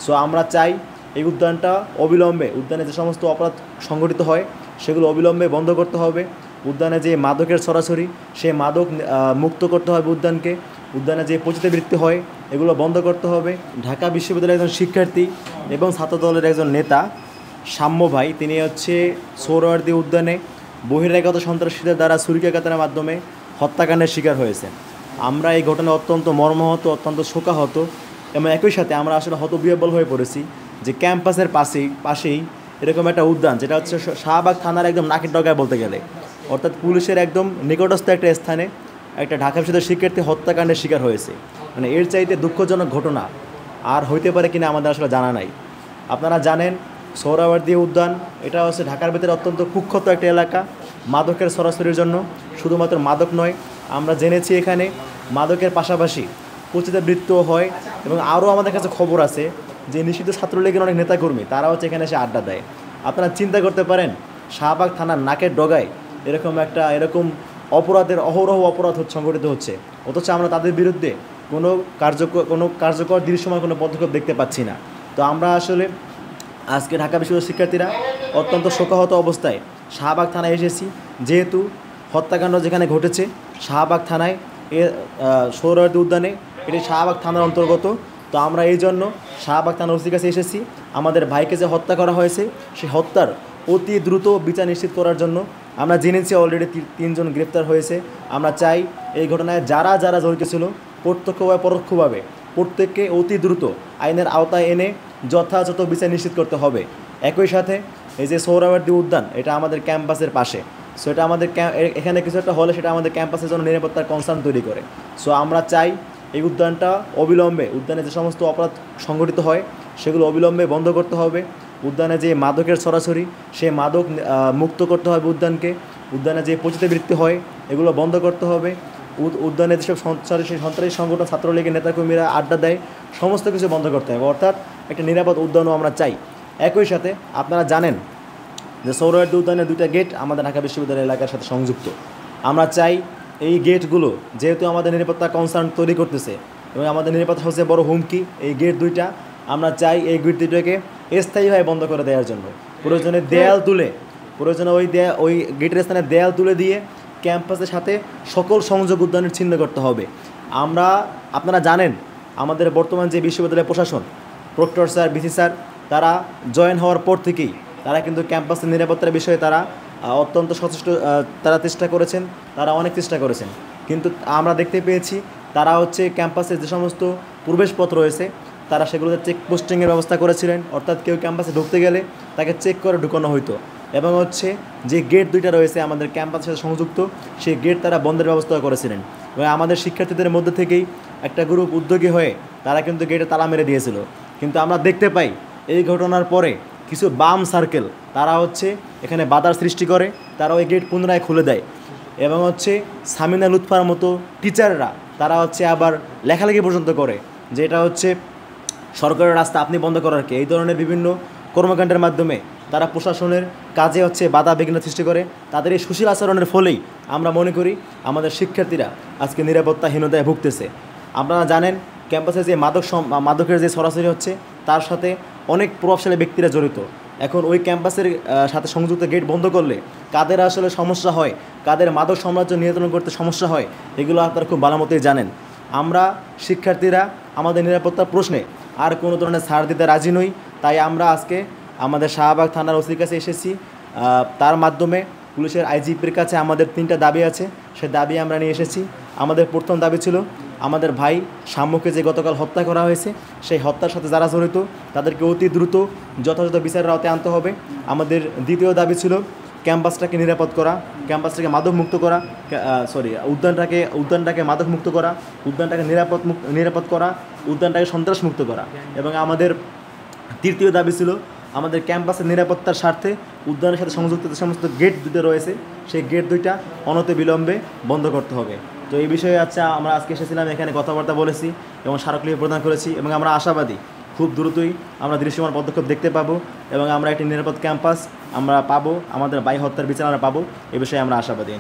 So আমরা চাই এই উদ্যানটা অবিলম্বে, উদ্যানে যে সমস্ত অপরাধ সংঘটিত হয় সেগুলো অবিলম্বে বন্ধ করতে হবে। উদ্যানে যে মাদকের ছড়াছড়ি, সেই মাদক মুক্ত করতে হবে উদ্যানকে। উদ্যানে যে পতিতাবৃত্তি হয় এগুলো বন্ধ করতে হবে। ঢাকা বিশ্ববিদ্যালয়ের একজন শিক্ষার্থী এবং ছাত্রদলের একজন নেতা সাম্য ভাই, তিনি হচ্ছে সোহরাওয়ার্দী উদ্যানে বহিরাগত সন্ত্রাসীদের দ্বারা ছুরিকাঘাতের মাধ্যমে হত্যাকাণ্ডের শিকার হয়েছেন। আমরা এই ঘটনায় অত্যন্ত মর্মাহত, অত্যন্ত শোকাহত এবং একই সাথে আমরা আসলে হতবিহ্বল হয়ে পড়েছি যে ক্যাম্পাসের পাশেই এরকম একটা উদ্যান, যেটা হচ্ছে শাহবাগ থানার একদম নাকের ডগায় বলতে গেলে, অর্থাৎ পুলিশের একদম নিকটস্থ একটা স্থানে একটা ঢাকা বিশ্ববিদ্যালয়ের শিক্ষার্থী হত্যাকাণ্ডের শিকার হয়েছে। মানে এর চাইতে দুঃখজনক ঘটনা আর হইতে পারে কিনা আমাদের আসলে জানা নাই। আপনারা জানেন সোহরাওয়ার্দী উদ্যান এটা হচ্ছে ঢাকার ভিতরে অত্যন্ত কুখ্যাত একটা এলাকা মাদকের সরাসরির জন্য। শুধুমাত্র মাদক নয়, আমরা জেনেছি এখানে মাদকের পাশাপাশি পতিতাবৃত্তিও হয় এবং আরও আমাদের কাছে খবর আছে যে নিষিদ্ধ ছাত্রলীগের অনেক নেতাকর্মী তারা হচ্ছে এখানে এসে আড্ডা দেয়। আপনারা চিন্তা করতে পারেন শাহবাগ থানার নাকের ডগায় এরকম অপরাধের অহরহ অপরাধ সংঘটিত হচ্ছে, অথচ আমরা তাদের বিরুদ্ধে কোনো কার্যকর দৃশ্যমান কোনো পদক্ষেপ দেখতে পাচ্ছি না। তো আমরা আসলে আজকে ঢাকা বিশ্ববিদ্যালয়ের শিক্ষার্থীরা অত্যন্ত শোকাহত অবস্থায় শাহবাগ থানায় এসেছি, যেহেতু হত্যাকাণ্ড যেখানে ঘটেছে শাহবাগ থানায় সোহরাওয়ার্দী উদ্যানে, এটি শাহবাগ থানার অন্তর্গত। তো আমরা এই জন্য শাহবাগ থানার ওসির কাছে এসেছি আমাদের ভাইকে যে হত্যা করা হয়েছে সেই হত্যার অতি দ্রুত বিচার নিশ্চিত করার জন্য। আমরা জেনেছি অলরেডি 3 জন গ্রেপ্তার হয়েছে। আমরা চাই এই ঘটনায় যারা যারা জড়িত ছিল প্রত্যক্ষভাবে পরোক্ষভাবে প্রত্যেককে অতি দ্রুত আইনের আওতায় এনে যথাযথ বিচার নিশ্চিত করতে হবে। একই সাথে এই যে সোহরাওয়ার্দী উদ্যান এটা আমাদের ক্যাম্পাসের পাশে, সো এটা আমাদের এখানে কিছু একটা হলে সেটা আমাদের ক্যাম্পাসের জন্য নিরাপত্তার কনসার্ন তৈরি করে। সো আমরা চাই এই উদ্যানটা অবিলম্বে, উদ্যানে যে সমস্ত অপরাধ সংঘটিত হয় সেগুলো অবিলম্বে বন্ধ করতে হবে। উদ্যানে যে মাদকের ছড়াছড়ি, সেই মাদক মুক্ত করতে হবে উদ্যানকে। উদ্যানে যে পতিতাবৃত্তি হয় এগুলো বন্ধ করতে হবে। উদ্যানে যেসব সন্ত্রাসী সংগঠন ছাত্রলীগের নেতাকর্মীরা আড্ডা দেয় সমস্ত কিছু বন্ধ করতে হবে, অর্থাৎ একটা নিরাপদ উদ্যানও আমরা চাই। একই সাথে আপনারা জানেন যে সোহরাওয়ার্দী উদ্যানের 2টা গেট আমাদের ঢাকা বিশ্ববিদ্যালয় এলাকার সাথে সংযুক্ত। আমরা চাই এই গেটগুলো, যেহেতু আমাদের নিরাপত্তা কনসার্ন তৈরি করতেছে এবং আমাদের নিরাপত্তা সবচেয়ে বড় হুমকি এই গেট 2টা, আমরা চাই এই গেট 2টাকে স্থায়ীভাবে বন্ধ করে দেওয়ার জন্য প্রয়োজনে ওই গেটের স্থানে দেয়াল তুলে দিয়ে ক্যাম্পাসের সাথে সকল সংযোগ উদ্যানের ছিন্ন করতে হবে। আপনারা জানেন আমাদের বর্তমান যে বিশ্ববিদ্যালয়ের প্রশাসন, প্রক্টর স্যার, ভিসি স্যার, তারা জয়েন হওয়ার পর থেকেই তারা কিন্তু ক্যাম্পাসের নিরাপত্তার বিষয়ে তারা অত্যন্ত সচেষ্ট, তারা অনেক চেষ্টা করেছেন। কিন্তু আমরা দেখতে পেয়েছি তারা হচ্ছে ক্যাম্পাসে যে সমস্ত প্রবেশপথ রয়েছে তারা সেগুলোতে চেক পোস্টিংয়ের ব্যবস্থা করেছিলেন, অর্থাৎ কেউ ক্যাম্পাসে ঢুকতে গেলে তাকে চেক করে ঢুকানো হইতো। এবং হচ্ছে যে গেট 2টা রয়েছে আমাদের ক্যাম্পাসের সাথে সংযুক্ত, সেই গেট তারা বন্ধের ব্যবস্থা করেছিলেন। এবং আমাদের শিক্ষার্থীদের মধ্যে থেকেই একটা গ্রুপ উদ্যোগী হয়ে তারা কিন্তু গেটে তালা মেরে দিয়েছিল। কিন্তু আমরা দেখতে পাই এই ঘটনার পরে কিছু বাম সার্কেল তারা হচ্ছে এখানে বাধার সৃষ্টি করে, তারা ওই গেট পুনরায় খুলে দেয়। এবং হচ্ছে সামিনা লুৎফার মতো টিচাররা তারা হচ্ছে আবার লেখালেখি পর্যন্ত করে যে এটা হচ্ছে সরকারের রাস্তা, আপনি বন্ধ করার কে। এই ধরনের বিভিন্ন কর্মকাণ্ডের মাধ্যমে তারা প্রশাসনের কাজে হচ্ছে বাধা বিঘ্ন সৃষ্টি করে। তাদের এই সুশীল আচরণের ফলেই আমরা মনে করি আমাদের শিক্ষার্থীরা আজকে নিরাপত্তাহীনতায় ভুগতেছে। আপনারা জানেন ক্যাম্পাসে যে মাদকের যে সরাসরি হচ্ছে তার সাথে অনেক প্রভাবশালী ব্যক্তিরা জড়িত। এখন ওই ক্যাম্পাসের সাথে সংযুক্ত গেট বন্ধ করলে কাদের আসলে সমস্যা হয়, কাদের মাদক সাম্রাজ্য নিয়ন্ত্রণ করতে সমস্যা হয়, এগুলো আপনারা খুব ভালো মতোই জানেন। আমরা শিক্ষার্থীরা আমাদের নিরাপত্তার প্রশ্নে আর কোনো ধরনের ছাড় দিতে রাজি নই। তাই আমরা আজকে আমাদের শাহবাগ থানার ওসির কাছে এসেছি। তার মাধ্যমে পুলিশের আইজিপির কাছে আমাদের 3টা দাবি আছে, সেই দাবি আমরা নিয়ে এসেছি। আমাদের প্রথম দাবি ছিল আমাদের ভাই সাম্যকে যে গতকাল হত্যা করা হয়েছে সেই হত্যার সাথে যারা জড়িত তাদেরকে অতি দ্রুত যথাযথ বিচারের আওতায় আনতে হবে। আমাদের দ্বিতীয় দাবি ছিল ক্যাম্পাসটাকে নিরাপদ করা, ক্যাম্পাসটাকে মাদকমুক্ত করা, উদ্যানটাকে মাদকমুক্ত করা, উদ্যানটাকে নিরাপদ করা, উদ্যানটাকে সন্ত্রাসমুক্ত করা। এবং আমাদের তৃতীয় দাবি ছিল আমাদের ক্যাম্পাসের নিরাপত্তার স্বার্থে উদ্যানের সাথে সংযুক্ত যে সমস্ত গেট 2টা রয়েছে সেই গেট 2টা অনতিবিলম্বে বন্ধ করতে হবে। তো এই বিষয়ে আমরা আজকে এসেছিলাম, এখানে কথাবার্তা বলেছি এবং স্মারকলিপি প্রদান করেছি এবং আমরা আশাবাদী খুব দ্রুতই আমরা দৃশ্যমান পদক্ষেপ দেখতে পাবো এবং আমরা একটি নিরাপদ ক্যাম্পাস আমরা পাবো, আমাদের ভাই হত্যার বিচার আমরা পাবো, এ বিষয়ে আমরা আশাবাদী।